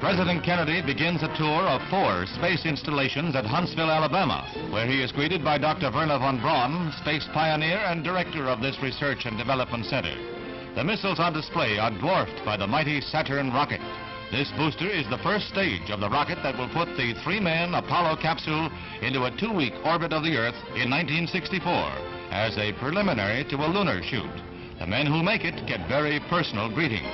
President Kennedy begins a tour of 4 space installations at Huntsville, Alabama, where he is greeted by Dr. Wernher von Braun, space pioneer and director of this research and development center. The missiles on display are dwarfed by the mighty Saturn rocket. This booster is the first stage of the rocket that will put the 3-man Apollo capsule into a 2-week orbit of the Earth in 1964 as a preliminary to a lunar shoot. The men who make it get very personal greetings.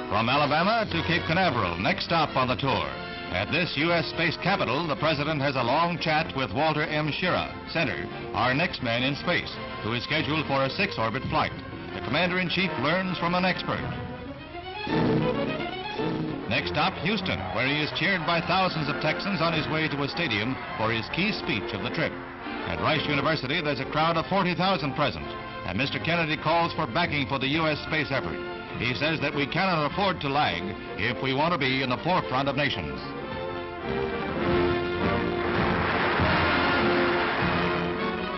From Alabama to Cape Canaveral, next stop on the tour. At this U.S. space capital, the President has a long chat with Walter M. Schirra, Center, our next man in space, who is scheduled for a 6-orbit flight. The Commander-in-Chief learns from an expert. Next stop, Houston, where he is cheered by thousands of Texans on his way to a stadium for his key speech of the trip. At Rice University, there's a crowd of 40,000 present, and Mr. Kennedy calls for backing for the U.S. space effort. He says that we cannot afford to lag if we want to be in the forefront of nations.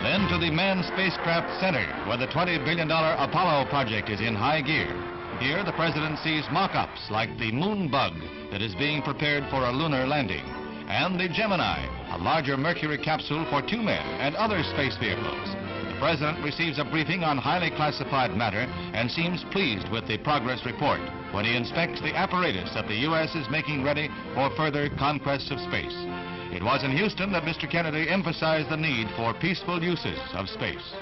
Then to the Manned Spacecraft Center, where the $20 billion Apollo project is in high gear. Here, the President sees mock-ups like the moon bug that is being prepared for a lunar landing, and the Gemini, a larger Mercury capsule for 2 men and other space vehicles. The President receives a briefing on highly classified matter and seems pleased with the progress report when he inspects the apparatus that the U.S. is making ready for further conquests of space. It was in Houston that Mr. Kennedy emphasized the need for peaceful uses of space.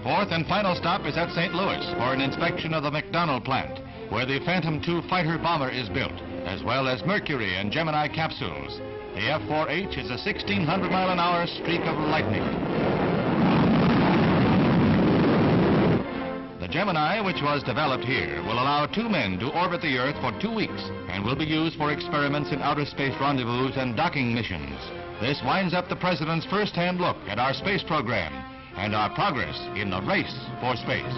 Fourth and final stop is at St. Louis for an inspection of the McDonald plant, where the Phantom II fighter bomber is built, as well as Mercury and Gemini capsules. The F-4H is a 1,600-mile-an-hour streak of lightning. The Gemini, which was developed here, will allow 2 men to orbit the Earth for 2 weeks and will be used for experiments in outer space rendezvous and docking missions. This winds up the President's first-hand look at our space program and our progress in the race for space.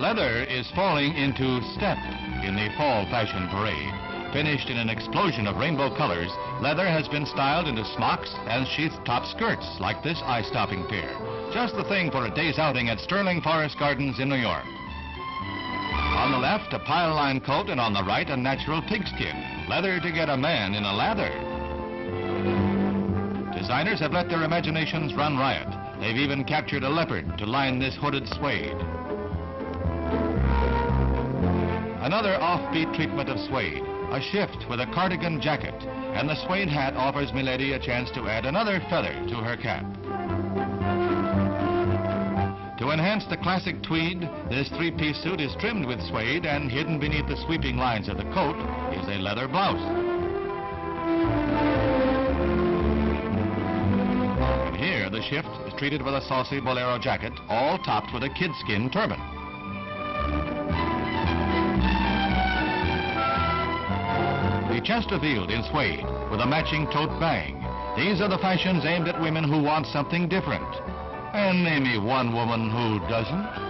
Leather is falling into step in the fall fashion parade. Finished in an explosion of rainbow colors, leather has been styled into smocks and sheath-top skirts like this eye-stopping pair. Just the thing for a day's outing at Sterling Forest Gardens in New York. On the left, a pile-line coat, and on the right, a natural pigskin. Leather to get a man in a lather. Designers have let their imaginations run riot. They've even captured a leopard to line this hooded suede. Another offbeat treatment of suede, a shift with a cardigan jacket, and the suede hat offers Milady a chance to add another feather to her cap. To enhance the classic tweed, this 3-piece suit is trimmed with suede, and hidden beneath the sweeping lines of the coat is a leather blouse. And here the shift is treated with a saucy bolero jacket, all topped with a kidskin turban. The chest revealed in suede with a matching tote bag. These are the fashions aimed at women who want something different. And name me one woman who doesn't.